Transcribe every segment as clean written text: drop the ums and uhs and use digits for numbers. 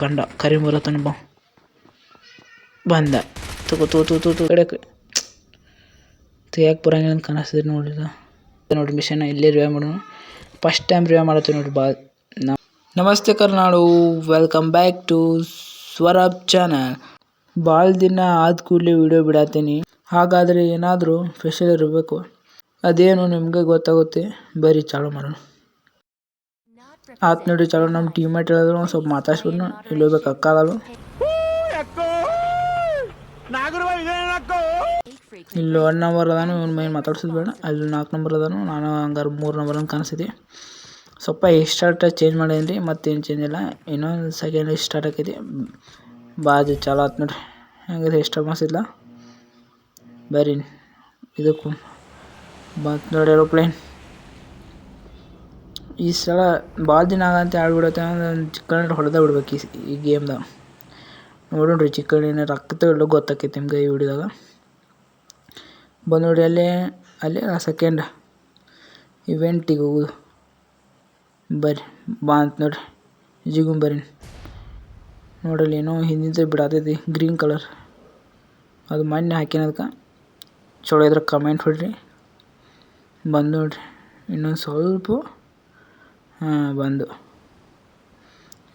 ಕಂಡ ಕರಿ ಬರತಾನ ಬಂದ ತಗೋ ಕಡೆಕ್ ತೆಗಿಯಕ್ಕೆ ಬರಂಗಿಲ್ಲ ಅಂತ ಕಾಣಿಸ್ತದೆ ನೋಡಿ ಮಿಷನ್ ಇಲ್ಲೇ ರಿವೈವ್ ಮಾಡೋಣ. ಫಸ್ಟ್ ಟೈಮ್ ರಿವೈವ್ ಮಾಡತ್ತೀವಿ ನೋಡಿ. ನಮಸ್ತೆ Karnadu, welcome back to Swarab channel. ಭಾಳ ದಿನ ಆದ ಕೂಡಲೇ ವಿಡಿಯೋ ಬಿಡತ್ತೀನಿ. ಹಾಗಾದರೆ ಏನಾದರೂ ಸ್ಪೆಷಲ್ ಇರಬೇಕು. ಅದೇನು ನಿಮಗೆ ಗೊತ್ತಾಗುತ್ತೆ. ಬರೀ ಚಾಲು ಮಾಡೋಣ. ಆತ್ ನೋಡಿ ಚಾಲು. ನಮ್ಮ ಟೀಮೇಟ್ ಹೇಳಿದ್ರು ಸ್ವಲ್ಪ ಮಾತಾಡ್ಸ್ಬಿಟ್ಟು ಇಲ್ಲಿ ಹೋಗ್ಬೇಕು. ಅಕ್ಕಾಗಲ್ಲ ಇಲ್ಲಿ 1 ನಂಬರ್ ಅದಾನು. ಇವ್ನ ಮೈನ್ ಮಾತಾಡ್ಸೋದು ಬೇಡ. ಅಲ್ಲಿ 4 ನಂಬರ್ ಅದಾನು. ನಾನು ಹಂಗಾರೆ 3 ನಂಬರ್ ಅಂತ ಕಾಣಿಸ್ತಿದೆ. ಸ್ವಲ್ಪ ಸ್ಟಾರ್ಟ್ ಚೇಂಜ್ ಮಾಡೇನಿ. ಮತ್ತೇನು ಚೇಂಜ್ ಇಲ್ಲ. ಇನ್ನೊಂದು ಸೆಕೆಂಡ್ ಸ್ಟಾರ್ಟ್ ಆಕೈತಿ. ಬಾಜು ಚಾಲು ಆತು ನೋಡ್ರಿ. ಹೆಂಗಿದೆ ಸ್ಟಾರ್ಟ್ ಮಾಡಿಸಿಲ್ಲ. ಬರ್ರಿ ಇದಕ್ಕೂ ಬಂತು ನೋಡಿ ಏರೋಪ್ಲೇನ್. ಈ ಸಲ ಭಾಳ ದಿನ ಆಗಂತ ಆಡ್ಬಿಡತ್ತೆ. ಚಿಕ್ಕಣ್ಣ ಹೊಡೆದ ಬಿಡ್ಬೇಕು ಈ ಗೇಮ್ದಾಗ. ನೋಡೋಣ್ರಿ ಚಿಕ್ಕಣ್ಣ ಏನಾರು ಆಗ್ತೈತೆ ಇಲ್ಲ ಗೊತ್ತಾಕೈತಿ ನಿಮ್ಗೆ ಈ ವಿಡಿಯೋದಾಗ. ಬಂದು ನೋಡಿ ಅಲ್ಲೇ ಸೆಕೆಂಡ್ ಇವೆಂಟಿಗೆ ಹೋಗೋದು. ಬರ್ರಿ ಅಂತ ನೋಡ್ರಿ ಜಿಗುಂ ಬರ್ರಿ. ನೋಡಲ್ಲಿ ಏನೋ ಹಿಂದಿಂದ ಬಿಡತೈತಿ ಗ್ರೀನ್ ಕಲರ್. ಅದು ಮೊನ್ನೆ ಹಾಕಿನದಕ್ಕೆ ಚಲೋ ಇದ್ರೆ ಕಮೆಂಟ್ ಹೊಡ್ರಿ. ಬಂದು ನೋಡ್ರಿ ಇನ್ನೊಂದು ಸ್ವಲ್ಪ ಬಂದು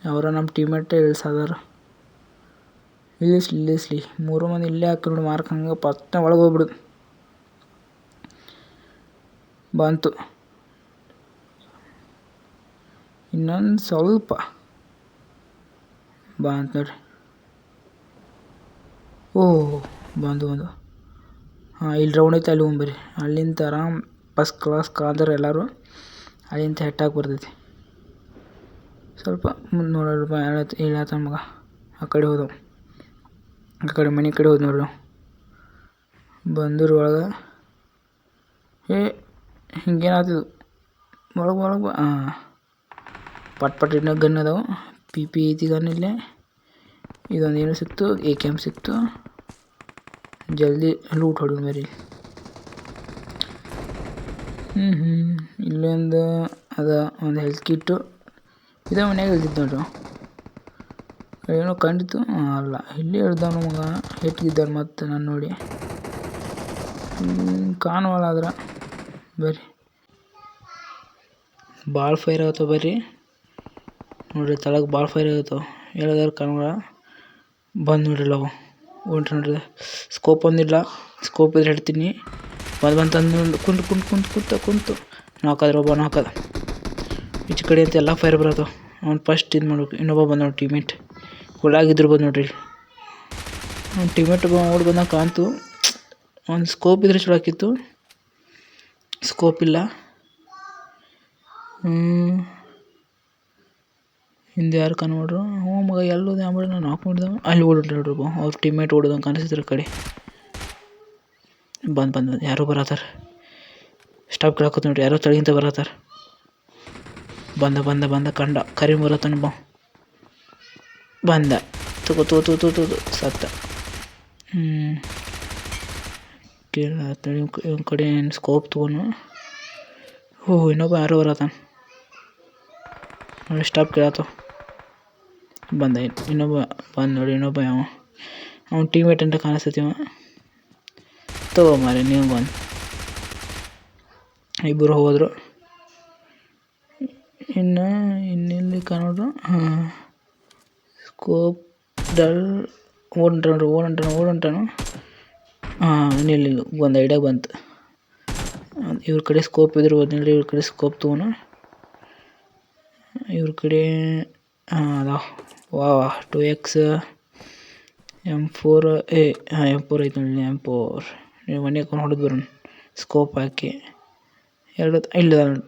ಅವರ ನಮ್ಮ ಟೀಮೇಟ್ ಇಳಿಸದಾರ. ಇಳಿಸ್ಲಿ 3 ಮಂದಿ ಇಲ್ಲೇ ಹಾಕಿ ನೋಡಿ ಮಾರ್ಕ್. ಹಂಗೆ ಪಟ್ಟ ಒಳಗೆ ಹೋಗ್ಬಿಡುದು. ಬಂತು ಇನ್ನೊಂದು ಸ್ವಲ್ಪ ಬಂತು ನೋಡ್ರಿ. ಬಂದು ಇಲ್ಲಿ ರೌಂಡ್ ಐತೆ. ಅಲ್ಲಿ ಹೋಗ್ಬರ್ರಿ. ಅಲ್ಲಿಂದ ಆರಾಮ್ ಫಸ್ಟ್ ಕ್ಲಾಸ್ ಕಾದ್ರೆ ಎಲ್ಲರೂ ಅಲ್ಲಿಂದ ಹೆಟ್ಟಾಗಿ ಬರ್ತೈತಿ. ಸ್ವಲ್ಪ ಮುಂದೆ ನೋಡೋಣ. ಇಳಾತ ಮಗ ಆ ಕಡೆ ಹೋದವು. ಆ ಕಡೆ ಮನೆ ಕಡೆ ಹೋದ್ ನೋಡ್ರಿ. ಬಂದರು ಒಳಗೆ. ಹಿಂಗೇನಾಗ್ತಿದ್ದು ಒಳಗೆ ಪಟ್ ಇನ್ನೂ ಗನ್ ಅದಾವು. ಪಿ ಐತಿ ಗನ್ ಇಲ್ಲೇ. ಇದೊಂದು ಏನು ಸಿಕ್ತು, AKM ಸಿಕ್ತು. ಜಲ್ದಿ ಲೂಟ್ ಹೊಡಿ ಮೇರಿ. ಇಲ್ಲೊಂದು ಒಂದು ಹೆಲ್ತ್ ಕಿಟ್ಟು. ಇದೇ ಮನ್ಯಾಗ ಇಳ್ದಿತ್ತು ನೋಡ್ರಿ. ಏನೋ ಕಂಡಿತ್ತು. ಅಲ್ಲ ಇಲ್ಲೇ ಇಳ್ದವನು ಮಗ. ಹೆಟ್ಗಿದ್ದಾನೆ ಮತ್ತೆ ನಾನು ನೋಡಿ ಕಾಣುವಲ್ಲ. ಆದ್ರೆ ಬರ್ರಿ ಭಾಳ ಫೈರ್ ಆಗತ್ತವ. ಬರ್ರಿ ನೋಡ್ರಿ ತಳಗೆ ಭಾಳ ಫೈರ್ ಆಗತ್ತವ. ಹೇಳಿದಾರೆ ಕಾಣುವ. ಬಂದು ನೋಡ್ರಿ ಅವು ಹೊಂಟ್ರಿ ನೋಡ್ರಿ. ಸ್ಕೋಪ್ ಒಂದಿಲ್ಲ. ಸ್ಕೋಪ್ ಇದ್ರೆ ಹೇಳ್ತೀನಿ. ಬಂತಂದು ಕುಂತು ನಾಲ್ಕಾದ್ರೆ ಒಬ್ಬ ನಾಲ್ಕದ. ಈಚೆ ಕಡೆ ಅಂತ ಎಲ್ಲ ಫೈರ್ ಬರತ್ತವ. ಅವ್ನು ಫಸ್ಟ್ ಇದು ಮಾಡ್ಬೇಕು. ಇನ್ನೊಬ್ಬ ಬಂದ ನೋಡಿ ಟೀಮೇಟ್. ಒಳಗಿದ್ರು ಬಂದು ನೋಡ್ರಿ. ಅವ್ನು ಟೀಮೇಟ್ ಓಡಿ ಬಂದಾಗ ಕಾಣ್ತು. ಒಂದು ಸ್ಕೋಪ್ ಇದ್ರೆ ಚಲೋ ಹಾಕಿತ್ತು. ಸ್ಕೋಪ್ ಇಲ್ಲ. ಹಿಂದೆ ಯಾರು ಕಾಣೋಡ್ರು. ಮಗ ಎಲ್ಲೋದೆ ಅಂಬಳಿ ನಾನು ಹಾಕೊಂಡಿದ್ದ. ಅಲ್ಲಿ ಓಡಿಟ್ರಿ ನೋಡ್ರಿ. ಅವ್ರ ಟೀಮೇಟ್ ಓಡೋದಂಗೆ ಕಾಣಿಸ್ತಿದ್ರ ಕಡೆ. ಬಂದು ಯಾರೋ ಬರತ್ತಾರ. ಸ್ಟಾಪ್ ಕೇಳಾಕತ್ ನೋಡ್ರಿ. ಯಾರೋ ತಳಿಗಿಂತ ಬರತ್ತಾರ. ಬಂದ ಕಂಡ ಕರಿ ಬರತ್ತಾನ ಬಂದ ತಗೋ ಸತ್ತ. ಇವ್ನ ಕಡೆ ಸ್ಕೋಪ್ ತೊಗೊಂಡು ಇನ್ನೊಬ್ಬ ಯಾರೋ ಬರತ್ತಾನ ನೋಡಿ. ಸ್ಟಾಪ್ ಕೇಳತ್ತವ. ಬಂದ ಇನ್ನೊಬ್ಬ ನೋಡಿ. ಇನ್ನೊಬ್ಬ ಅವ್ನ ಟೀಮೇಟ್ ಅಂತ ಕಾಣಿಸ್ತೈತಿ. ತಗೋ ಮಾರಿ ನೀವು ಬಂದು. ಇಬ್ಬರು ಹೋದ್ರು. ಇನ್ನೆಲ್ಲಿ ಕಾಣೋದು. ಸ್ಕೋಪ್ ಓಡಂಟಾನು. ನಿಲ್ಲ ಒಂದು ಐಡಿಯಾ ಬಂತು. ಇವ್ರ ಕಡೆ ಸ್ಕೋಪ್ ಇದ್ರು ಓದ್ನಿಲ್ರಿ. ಇವ್ರ ಕಡೆ ಸ್ಕೋಪ್ ತೊಗೊಂಡು ಇವ್ರ ಕಡೆ ಅದಾವ. M2X M4 M4 ಐತೆ ನೋಡಿ. M4 ನೀವು ಮನೆ ಹಾಕೊಂಡು ಹೊಡೆದು ಬರೋಣ. ಸ್ಕೋಪ್ ಹಾಕಿ ಎರಡು ಇಲ್ಲ ನೋಡಿ.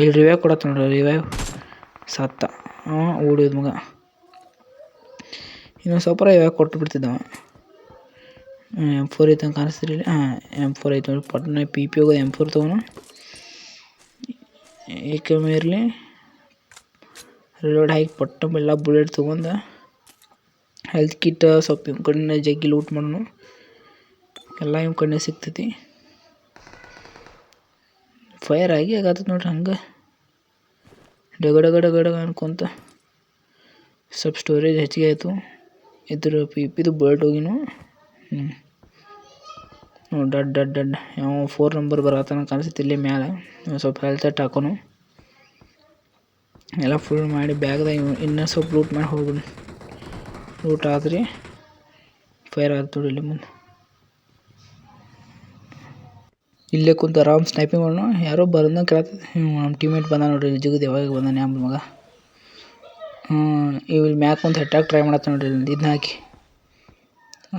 ಇಲ್ಲಿ ರಿವೈವ್ ಕೊಡತ್ತ ನೋಡ್ರಿ. ರಿವೈವ್ ಸತ್ತ. ಓಡಿದ ಮಗ. ಇನ್ನೊಂದು ಸ್ವಲ್ಪ ರಿವೈವ್ ಕೊಟ್ಟು ಬಿಡ್ತಿದ್ದವ. M4 ಐತೆ ಅಂತ ಕಾಣಿಸ್ತಿರಲಿಲ್ಲ. M4 ಐತೆ ನೋಡಿ. ಪಟ್ನ PP ಹೋಗೋದು. M4 ತೊಗೊಂಡು AKM ಇರಲಿ. ರಿಲೋಡ್ ಹಾಕಿ ಪಟ್ಟ ಎಲ್ಲ ಬುಲೆಟ್ ತೊಗೊಂಡು ಹೆಲ್ತ್ ಕಿಟ್ ಸ್ವಲ್ಪ ಇವ್ನ ಕಡೆ ಜಗ್ಗಿ ಲೂಟ್ ಮಾಡೋಣ. ಎಲ್ಲ ಇವ್ನ ಕಡೆ ಸಿಗ್ತೈತಿ. ಫೈರ್ ಆಗತ್ತದ ನೋಡ್ರಿ. ಹಂಗೆ ಡಗಡ ಅನ್ಕೊಂತ ಸ್ವಲ್ಪ ಸ್ಟೋರೇಜ್ ಹೆಚ್ಚಿಗೆ ಆಯಿತು. ಇದ್ರ ಇದು ಬಲ್ಟ್ ಹೋಗಿನು. ಡಡ್ ಡಡ್ ಡಡ್ ಯಾವ 4 ನಂಬರ್ ಬರತ್ತಾನ ಕಾಣಿಸುತ್ತೆ ಇಲ್ಲಿ ಮ್ಯಾಲೆ. ಸ್ವಲ್ಪ ಹೆಲ್ತ್ ಸೆಟ್ ಹಾಕೋನು. ಎಲ್ಲ ಫುಲ್ ಮಾಡಿ ಬ್ಯಾಗ್ದಾಗ ಇನ್ನೂ ಸ್ವಲ್ಪ ಲೂಟ್ ಮಾಡಿ ಹೋಗೋದು. ಲೂಟ್ ಆದ್ರಿ ಫೈರ್ ಆಗ್ತದೆ ಇಲ್ಲಿ ಮುಂದೆ. ಇಲ್ಲೇ ಕುಂತು ಆರಾಮ್ ಸ್ನೈಪಿಂಗ್ ಮಾಡೋಣ. ಯಾರೋ ಬರೋದನ್ನ ಕೇಳ್ತದೆ. ನಮ್ಮ ಟೀಮೇಟ್ ಬಂದ ನೋಡ್ರಿ. ಜಿಗದು ಯಾವಾಗ ಬಂದಾನೆ ಅಂಬ ಮಗ. ಇಲ್ಲಿ ಮ್ಯಾಕ್ ಒಂದು ಹೆಟ್ಟಾಗಿ ಟ್ರೈ ಮಾಡತ್ತ ನೋಡ್ರಿ. ಇದನ್ನ ಹಾಕಿ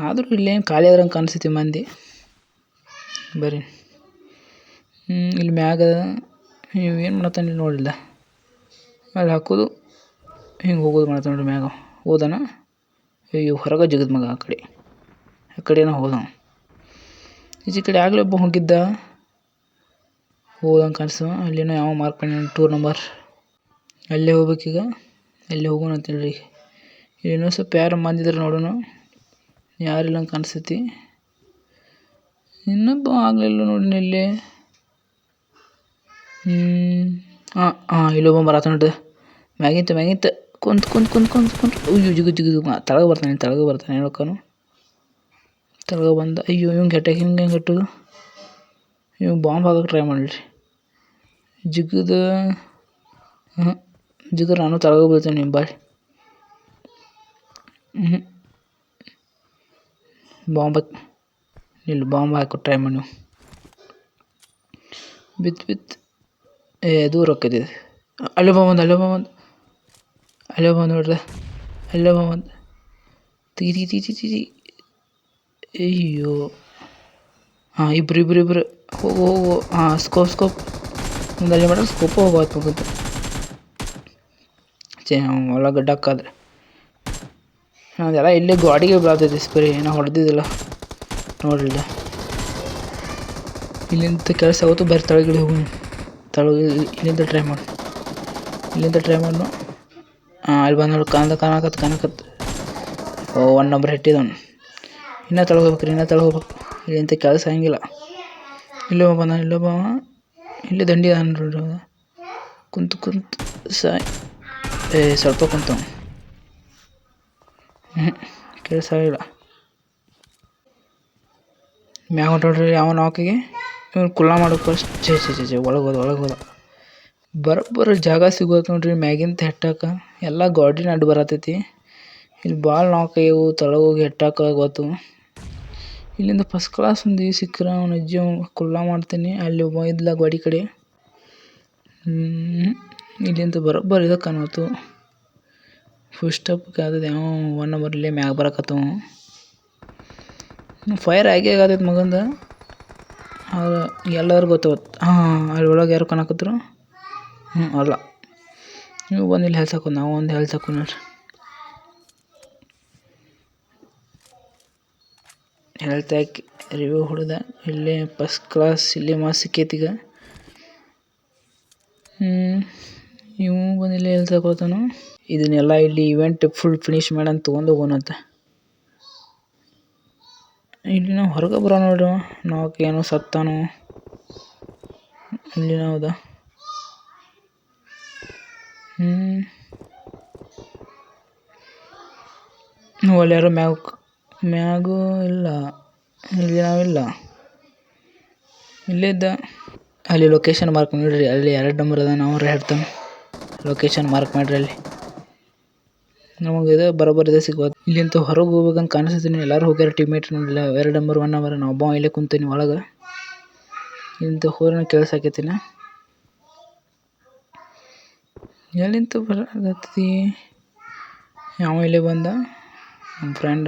ಆದರೂ ಇಲ್ಲೇನು ಖಾಲಿ ಆದ್ರಂಗೆ ಕಾಣಿಸ್ತೈತಿ ಮಂದಿ. ಬರ್ರಿ ಇಲ್ಲಿ ಮ್ಯಾಗ ನೀವು ಏನು ಮಾಡತ್ತಾನ ನೋಡಿಲ್ಲ. ಅಲ್ಲಿ ಹಾಕೋದು ಹಿಂಗೆ ಹೋಗೋದು ಮಾಡ್ತಾನೆ ನೋಡ್ರಿ. ಮ್ಯಾಗ ಹೋದನ. ಅಯ್ಯೋ ಹೊರಗೆ ಜಿಗದ ಮಗ. ಆ ಕಡೆನೋ ಹೋದ. ಈಚೆ ಕಡೆ ಆಗಲೇ ಒಬ್ಬ ಹೋಗಿದ್ದ ಹೋದಂಗೆ ಕಾಣಿಸ್ತು. ಅಲ್ಲೇನೋ ಯಾವ ಮಾರ್ಕ್ ಮಾಡಿ 2 ನಂಬರ್ ಅಲ್ಲೇ ಹೋಗ್ಬೇಕೀಗ. ಅಲ್ಲೇ ಹೋಗೋಣ ಅಂತೇಳಿ. ಇನ್ನೂ ಸ್ವಲ್ಪ ಯಾರು ಮಂದಿದ್ರೆ ನೋಡೋಣ. ಯಾರಿಲ್ಲ ಹಂಗೆ ಕಾಣಿಸ್ತೈತಿ. ಇನ್ನೊಬ್ಬ ಆಗಲಿಲ್ಲ ನೋಡಿ ಇಲ್ಲಿ. ಇಲ್ಲೊಬ್ಬ ಬರತ್ತ ನೋಡ್ರಿ. ಮ್ಯಾಗಿಂತ ಕುಂತ ಅಯ್ಯೋ ಜಿಗದು ತಳಗ ಬರ್ತಾನೆ ಹೇಳ್ಕೊನು. ತಳಗ ಬಂದ. ಅಯ್ಯೋ ಇವಂಗೆ ಹೆಟ್ಟಾಗಿ ಹಿಂಗೆ ಕಟ್ಟೋದು. ಇವ್ ಬಾಂಬ್ ಹಾಕಕ್ಕೆ ಟ್ರೈ ಮಾಡಲಿ. ಜಿಗದ ನಾನು ತಳಗ ಬೀಳ್ತೇನೆ. ನಿಮ್ಮ ಬಾಯ್ ಬಾಂಬ್ ಹಾಕೋ ಟ್ರೈ ಮಾಡಿ. ಬಿತ್ತು ದೂರ ಹೋಗ್ತೈತಿ. ಅಲ್ಲೇ ಬಂದು ನೋಡ್ರಿ. ಅಲ್ಲೇ ಬಂದು ತೀ ಅಯ್ಯೋ ಇಬ್ರು ಹೋಗು. ಸ್ಕೋಪ್ ಮುಂದೆ ಮಾಡ್ರೆ ಸ್ಕೋಪ್ ಹೋಗೋದು ಮುಗಿತು. ಹೊಲ ಗಡ್ಡಕ್ಕಾದ್ರೆ ಅದೆಲ್ಲ ಇಲ್ಲೇ ಗಾಡಿಗೆ ಬೀಳ್ತೈತಿ. ಸ್ಪ್ರೇ ಏನೋ ಹೊಡೆದಿದ್ದಿಲ್ಲ ನೋಡ್ರಿಲ್ಲ. ಇಲ್ಲಿಂದ ಕೆಲಸ ಆಗುತ್ತೋ ಬೇರೆ ತಳಗಡೆ ಹೋಗೋಣ. ಇಲ್ಲಿಂದ ಟ್ರೈ ಮಾಡು. ಅಲ್ಲಿ ಬಂದು ನೋಡಿ. ಕಾಣಕತ್ತು. 1 ನಂಬರ್ ಹಿಟ್ಟಿದವನು. ಇನ್ನೂ ತಳಗ ಹೋಗ್ಬೇಕು. ಇಲ್ಲಿಂದ ಕೆಲಸ ಹಂಗಿಲ್ಲ. ಇಲ್ಲೊಬ್ಬ ಇಲ್ಲಿ ದಂಡಿ ನೋಡ್ರಿ. ಕುಂತು ಸ್ವಲ್ಪ ಕುಂತ. ಕೆಲಸ ಆಗಿಲ್ಲ. ಮ್ಯಾಗ ಹೊಂಟೋಡ್ರಿ. ಯಾವ ನಾಕಿಗೆ ಇವ್ನು ಕುಲ್ಲ ಮಾಡೋಕೆ ಫಸ್ಟ್ ಒಳಗೆ ಹೋದ. ಬರೋಬ್ಬರ ಜಾಗ ಸಿಗೋದು ನೋಡ್ರಿ. ಮ್ಯಾಗಿಂತ ಹೆಟ್ಟಾಕ ಎಲ್ಲ ಗಾಡಿನ ಅಡ್ಡು ಬರತೈತಿ. ಇಲ್ಲಿ ಭಾಳ ನಾಲ್ಕೈವು ತಳಗ ಹೋಗಿ ಹೆಟ್ಟಾಕ ಗೊತ್ತು. ಇಲ್ಲಿಂದ ಫಸ್ಟ್ ಕ್ಲಾಸ್ ಒಂದು ಸಿಕ್ಕರೆ ಅವನ ಅಜ್ಜಿ ಕುಲ್ಲ ಮಾಡ್ತೀನಿ. ಅಲ್ಲಿ ಒಬ್ಬ ಇದ್ಲ ಗಾಡಿ ಕಡೆ. ಇಲ್ಲಿಂದ ಬರೋಬ್ಬರ ಇದಕ್ಕೆ ಕಾಣತ್ತು. ಫುಲ್ ಸ್ಟಾಪ್ ಆದದ. ಯಾವ 1 ನಂಬರ್ ಇಲ್ಲೇ ಮ್ಯಾಗ ಬರಕತ್ತವ. ಫೈರ್ ಆಗೈತೆ ಮಗಂದ. ಎಲ್ಲರೂ ಗೊತ್ತಾಗುತ್ತೆ. ಅಲ್ಲಿ ಒಳಗೆ ಯಾರು ಕಾಣಕತ್ತರು. ಅಲ್ಲ ನೀವು ಬಂದು ಇಲ್ಲಿ ಹೆಲ್ತ್ ಹಾಕೋದು. ನಾವು ಒಂದು ಹೆಲ್ತ್ ಹಾಕೋ ನೋಡ್ರಿ. ಹೆಲ್ತ್ ಹಾಕಿ ರಿವ್ಯೂ ಹೊಡೆದ. ಇಲ್ಲೇ ಫಸ್ಟ್ ಕ್ಲಾಸ್ ಇಲ್ಲೇ ಮಾಸ್ ಸಿಕ್ಕೈತೀಗ. ಇವು ಬಂದು ಇಲ್ಲೇ ಹೆಲ್ತ್ ಹಾಕೋತಾನು. ಇದನ್ನೆಲ್ಲ ಇಲ್ಲಿ ಇವೆಂಟ್ ಫುಲ್ ಫಿನಿಶ್ ಮಾಡಂತ ತೊಗೊಂಡು ಹೋಗೋಣಂತ. ಇಲ್ಲಿ ನಾವು ಹೊರಗೆ ಬರೋ ನೋಡ್ರಿ. ಏನೋ ಸತ್ತಾನು. ಇಲ್ಲಿ ಹೌದ. ಅಲ್ಲಿ ಯಾರೋ ಮ್ಯಾಗೂ ಇಲ್ಲ. ಇಲ್ಲಿ ನಾವಿಲ್ಲ. ಇಲ್ಲೇ ಇದ್ದ. ಅಲ್ಲಿ ಲೊಕೇಶನ್ ಮಾರ್ಕ್ ಮಾಡಿರಿ. ಅಲ್ಲಿ 2 ನಂಬರ್ ಅದ. ನಾವು ಹೇಳ್ತಾನೆ ಲೊಕೇಶನ್ ಮಾರ್ಕ್ ಮಾಡಿರಿ. ಅಲ್ಲಿ ನಮಗೆ ಇದು ಬರೋಬ್ಬರ ಸಿಗೋದು. ಇಲ್ಲಿಂತ ಹೊರಗೆ ಹೋಗ್ಬೇಕಂತ ಕಾಣಿಸ್ತೀನಿ. ಎಲ್ಲರೂ ಹೋಗ್ಯಾರ ಟೀಮೇಟ್ ನೋಡಿಲ್ಲ. 2 ನಂಬರ್ 1 ನಂಬರ್ ನಾವು ಒಬ್ಬ ಇಲ್ಲೇ ಕುಂತೀನಿ ಒಳಗೆ. ಇಲ್ಲಿಂತ ಹೋದ್ರೆ ಕೆಲಸ ಆಕೈತಿನ. ಎಲ್ಲಿಂತ ಬರಕತ್ತಿ. ಯಾವ ಇಲ್ಲೇ ಬಂದ ನಮ್ಮ ಫ್ರೆಂಡ.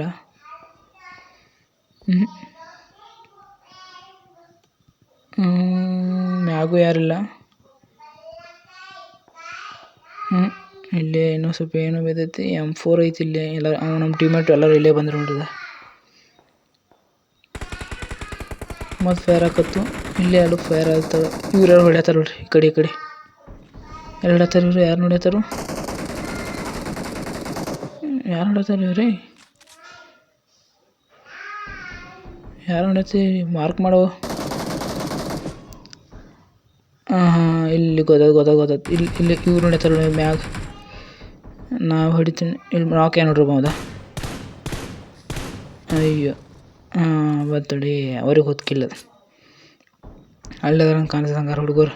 ಮ್ಯಾಗೂ ಯಾರಿಲ್ಲ. ಇಲ್ಲೇ ಇನ್ನೂ ಸ್ವಲ್ಪ ಏನೋ ಬಿದ್ದೈತಿ. M4 ಐತಿ ಇಲ್ಲೇ. ಎಲ್ಲ ನಮ್ಮ ಟೀಮೇಟ್ ಎಲ್ಲರೂ ಇಲ್ಲೇ ಬಂದ್ರು ನೋಡಿದ. ಮತ್ತು ಫೈರ್ ಹಾಕತ್ತು. ಇಲ್ಲೇ ಎರಡು ಫೈರ್ ಆಗ್ತವೆ. ಇವ್ರು ಯಾರು ಹೊಡ್ಯತ್ತಾರ ನೋಡ್ರಿ. ಈ ಕಡೆ ಯಾರು ಹೊಡ್ಯತ್ತಾರ ಇವ್ರು. ಯಾರು ನೋಡ್ಯತ್ತಾರು. ಇವ್ರಿ ಯಾರು ನೋಡತ್ತಿ. ಮಾರ್ಕ್ ಮಾಡೋ. ಇಲ್ಲಿ ಗೊತ್ತಾಯ್ತು. ಇಲ್ಲಿ ಇವ್ರು ನೋಡ್ಯತ್ತಾರ ಮ್ಯಾಗ. ನಾವು ಹೊಡಿತೀನಿ ಇಲ್ಲಿ ನಾಕ್ ಏನು ನೋಡ್ರಿ ಹೌದಾ ಅಯ್ಯೋ ಹಾಂ ಬತ್ತಡಿ ಅವ್ರಿಗೆ ಗೊತ್ತಿಲ್ಲ ಅಲ್ಲದ ಕಾಣಿಸ್ದಂಗಾರ ಹುಡುಗರು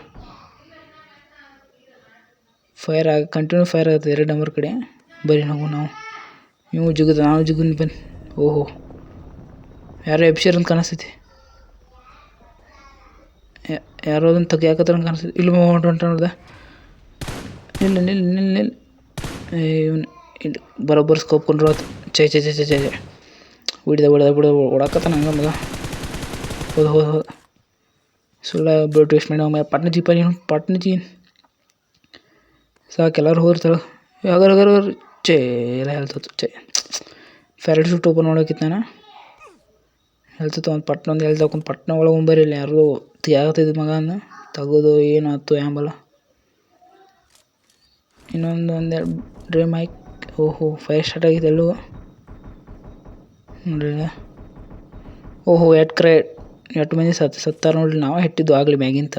ಫೈರ್ ಆಗಿ ಕಂಟಿನ್ಯೂ ಫೈರ್ ಆಗುತ್ತೆ 2 ನಂಬರ್ ಕಡೆ ಬರೀ ನಾವು ನೀವು ಜಿಗುದ ನಾವು ಜಿಗುದ್ ಬನ್ನಿ ಓಹೋ ಯಾರೋ ಎಬ್ಸಿರ್ ಅಂತ ಕಾಣಿಸ್ತೈತಿ ಯಾರೋ ಅದನ್ನು ತೆಗಿಯಾಕತ್ತಾರ ಕಾಣಿಸ್ತೈತಿ ಇಲ್ಲಿ ಹೊಂಟ ನೋಡ್ದೆ ನಿಲ್ಲ ಇವನು ಇಲ್ಲಿ ಬರೋಬ್ಬರ ಸ್ಕೋಪ್ ಕೊಂಡ್ರು ಆತು ಚೈ ಬಿಡ್ದೆ ಓಡಾಕತ್ತಾನ ಹಂಗೆ ಮಗ ಹೋದ ಸುಳ್ಳ ಬ್ಲಡ್ ಟೆಸ್ಟ್ ಮಾಡಿ ಅಮ್ಮ ಪಟ್ನ ಜೀಪ ನೀನು ಪಟ್ನ ಜೀನ್ ಸಾಕು ಎಲ್ಲರೂ ಹೋಗ್ತಾರೆ ಯಾವಾಗಾರ ಎಲ್ಲ ಹೇಳ್ತತ್ತು ಫ್ಯಾರೆಡ್ ಶೂಟ್ ಓಪನ್ ಮಾಡೋಕಿತ್ತು ನಾನು ಹೇಳ್ತತ್ತು ಒಂದು ಪಟ್ನ ಒಂದು ಹೇಳ್ತಕ್ಕೊಂದು ಪಟ್ನ ಒಳಗೆ ಬರಿಲ್ಲ ಯಾರು ತೆಗಿಯಾಕತ್ತಿದ್ದು ಮಗನ ತೆಗೋದು ಏನಾಯ್ತು ಯಾಂಬಲ್ಲ ಒಂದೆರಡು ಡ್ರೀಮ್ ಮೈಕ್ ಓಹೋ ಫೈರ್ ಸ್ಟಾರ್ಟ್ ಆಗಿದೆ ಎಲ್ಲೂ ನೋಡ್ರಿ ಓಹೋ ಎಟ್ಟು ಮಂದಿ ಸತ್ತಾರ ನೋಡ್ರಿ ನಾವು ಹೆಟ್ಟಿದ್ದು ಆಗಲಿ ಮ್ಯಾಗಿಂತ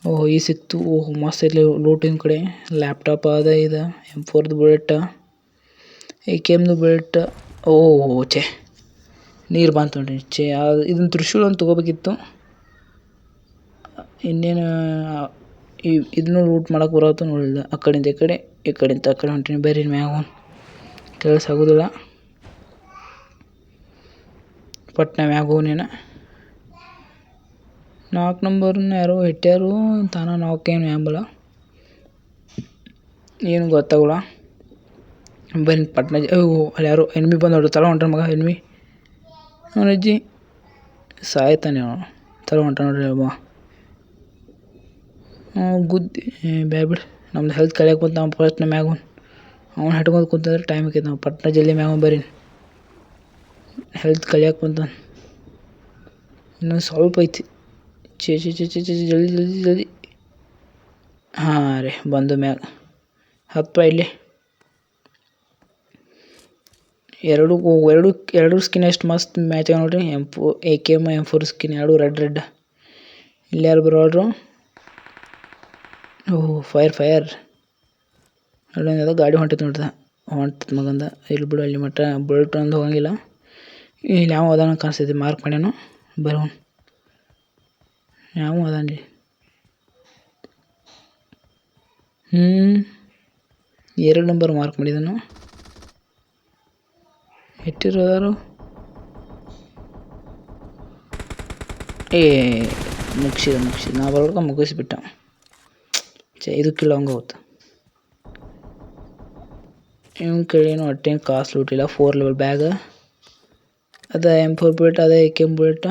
ಓಹೋ ಈ ಸಿಕ್ತು ಓಹೋ ಮಸ್ತ್ ಐತ್ಲಿ ಲೂಟಿನ ಕಡೆ ಲ್ಯಾಪ್ಟಾಪ್ ಅದ ಇದು M4 ಬುಲೆಟ್ AKM ಬುಲೆಟ್ ಓಹೋ ನೀರು ಬಂತು ನೋಡ್ರಿ ಇದನ್ನು ತ್ರಿಶೂಲ್ ಅಂತ ತೊಗೋಬೇಕಿತ್ತು ಇನ್ನೇನು ಇದನ್ನು ಲೂಟ್ ಮಾಡೋಕೆ ಬರತ್ತು ನೋಡಿಲ್ಲ ಆ ಕಡೆಯಿಂದ ಈ ಕಡೆಯಿಂದ ಆ ಕಡೆ ಹೊಂಟೀನಿ ಬೇರೆ ಮ್ಯಾಗ ಕೆಲಸ ಆಗೋದಿಲ್ಲ ಪಟ್ನ ಮ್ಯಾಗ ಹೋಗ್ನೇನ 4 ನಂಬರ್ನ ಯಾರೋ ಇಟ್ಟ್ಯಾರು ತಾನ ನಾಲ್ಕೇನು ಯಾಂಬಲ್ಲ ಏನು ಗೊತ್ತಾಗಲ್ಲ ಬನ್ನಿ ಪಟ್ನ ಅಲ್ಲಿ ಯಾರೋ ಎನ್ಮಿ ಬಂದು ನೋಡ್ರಿ ತಲೆ ಹೊಂಟ ಮಗ ಎನ್ಮಿ ಅವನಜ್ಜಿ ಸಾಯ್ತಾನೆ ಅವನು ತಲೆ ಹೊಂಟ ನೋಡ್ರಿ ಅಬ್ಬ ಗುದ್ದಿ ಬ್ಯಾಬಿಡ್ ನಮ್ದು ಹೆಲ್ತ್ ಕಳಿಯಕ್ಕೆ ಬಂತು ನಾವು ಪಟ್ನ ಮ್ಯಾಗ ಅವ್ನು ಹಟ್ಕೊಂಡು ಕುಂತಂದ್ರೆ ಟೈಮ್ ಆಕೈತೆ ನಾವು ಪಟ್ನ ಜಲ್ದಿ ಮ್ಯಾಗ ಬರೀ ಹೆಲ್ತ್ ಕಳಿಯಕ್ಕೆ ಬಂತ ಇನ್ನೊಂದು ಸ್ವಲ್ಪ ಐತಿ ಜಲ್ದಿ ಹಾಂ ರೀ ಬಂದು ಮ್ಯಾಗ 10 ಇಲ್ಲಿ ಎರಡು ಸ್ಕಿನ್ ಎಷ್ಟು ಮಸ್ತ್ ಮ್ಯಾಚ್ ಆಗ ನೋಡ್ರಿ AKM M4 ಸ್ಕಿನ್ ಎರಡು ರೆಡ್ ಇಲ್ಲಿ ಯಾರು ಬರೋರು ಓಹ್ ಫೈರ್ ಅಲ್ಲೊಂದು ಗಾಡಿ ಹೊಂಟೈತೆ ನೋಡ್ದ ಹೊಂಟದ ಮಗಂದ ಇಲ್ಲಿ ಬಿಡು ಅಲ್ಲಿ ಮಟ್ಟ ಬುಲೆಟ್ ಒಂದು ಹೋಗಂಗಿಲ್ಲ ಇಲ್ಲಿ ಯಾವ ಅದಾನ ಕಾಣಿಸ್ತೈತಿ ಮಾರ್ಕ್ ಮಾಡ್ಯಾನು ಬರೋಣ ಯಾವ ಅದಾನ್ರಿ 2 ನಂಬರ್ ಮಾರ್ಕ್ ಮಾಡಿದನು ಇಟ್ಟಿರೋದಾರು ಮುಗಿಸಿದ ನಾ ಬರೋಕ ಮುಗಿಸ್ಬಿಟ್ಟ ಇದಕ್ಕಿಲ್ಲ ಹಂಗೆ ಹೋಗ್ತು ಇವನ್ ಕೇಳೇನು ಒಟ್ಟೇನು ಕಾಸು ಲೂಟಿಲ್ಲ 4 ಲೆವೆಲ್ ಬ್ಯಾಗ್ ಅದ M4 ಬುಲೆಟ್ ಅದೇ AKM ಬುಲೆಟ್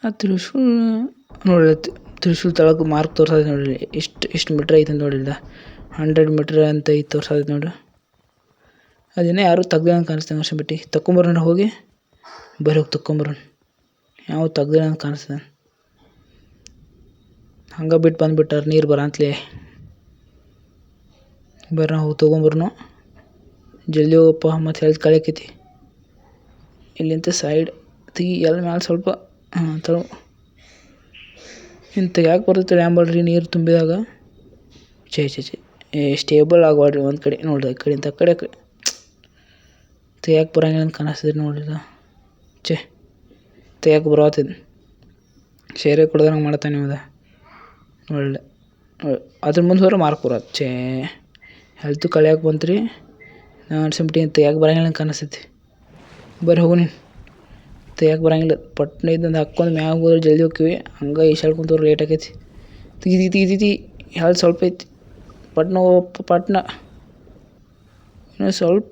ಆ ತ್ರಿಶೂಲ್ ನೋಡ್ರಿ ತ್ರಿಶೂಲ್ ತಳಗೆ ಮಾರ್ಕ್ ತೋರ್ಸೈತೆ ನೋಡ್ರಿ ಇಷ್ಟು ಮೀಟ್ರ್ ಐತೆ ಅಂತ ನೋಡಿಲ್ಲ 100 ಮೀಟ್ರ್ ಅಂತ ಐತೆ ತೋರ್ಸೈತೆ ನೋಡ್ರಿ ಅದೇನೋ ಯಾರು ತೆಗ್ದ ಅಂತ ಕಾಣಿಸ್ತೇನೆ ವರ್ಷ ಬಿಟ್ಟು ತಗೊಂಬರೋಣ ಹೋಗಿ ಬರೀ ಹೋಗಿ ತಗೊಂಬರೋಣ ಯಾವ ತೆಗ್ದ ಅಂತ ಕಾಣಿಸ್ತೇನೆ ಹಂಗೆ ಬಿಟ್ಟು ಬಂದುಬಿಟ್ಟಾರ ನೀರು ಬರಂತಲೇ ಬರ್ರಿ ನಾವು ತೊಗೊಂಬರ್ನು ಜಲ್ದಿ ಹೋಗಪ್ಪ ಮತ್ತು ಹೆಲ್ತ್ ಕಳಿಯಕೈತಿ ಇಲ್ಲಿಂದ ಸೈಡ್ ತೆಗಿ ಎಲ್ಲ ಮ್ಯಾಲೆ ಸ್ವಲ್ಪ ತಗೋ ಇನ್ನು ತೆಗ್ಯಾಕೆ ಬರ್ತೈತೆ ಯಾಂಬಲ್ರಿ ನೀರು ತುಂಬಿದಾಗ ಸ್ಟೇಬಲ್ ಆಗಬಾರ್ರಿ ಒಂದು ಕಡೆ ನೋಡ್ರಿ ಈ ಕಡೆಯಿಂದ ಆ ಕಡೆ ತೆಗ್ಯಾಕೆ ಬರಂಗಿಲ್ಲ ಅಂತ ಕಾಣಿಸ್ತದೆ ನೋಡಿದ ತೆಗ್ಯಾಕೆ ಬರತ್ತಿದ್ ಶೇರೆ ಕೊಡ್ದಂಗೆ ಮಾಡ್ತಾನೆ ನಿಮ್ದು ಒಳ್ಳೆ ಅದ್ರ ಮುಂದೆ ಹೋದ್ರೆ ಮಾರ್ಕ್ ಬರತ್ತೆ ಹೆಲ್ತು ಕಳಿಯಕ್ಕೆ ಬಂತ್ರಿ ನಾನು ಅನ್ಸಂಬಿಟ್ಟು ತೆಗ್ಯಾಕೆ ಬರಂಗಿಲ್ಲ ಅಂತ ಕಾಣಿಸ್ತೈತಿ ಬರ್ರಿ ಹೋಗು ನೀನು ತೆಗ್ಯಾಕೆ ಬರಂಗಿಲ್ಲ ಪಟ್ನ ಇದ್ದಂದು ಹಾಕ್ಕೊಂಡು ಮ್ಯಾಗ ಹೋದ್ರೆ ಜಲ್ದಿ ಹೋಗ್ತೀವಿ ಹಂಗೆ ಈಶಾಡ್ಕೊಂತವ್ರು ಲೇಟ್ ಆಕೈತಿ ತೆಗಿ ಹೆಲ್ತ್ ಸ್ವಲ್ಪ ಐತಿ ಪಟ್ನ ಇನ್ನೂ ಸ್ವಲ್ಪ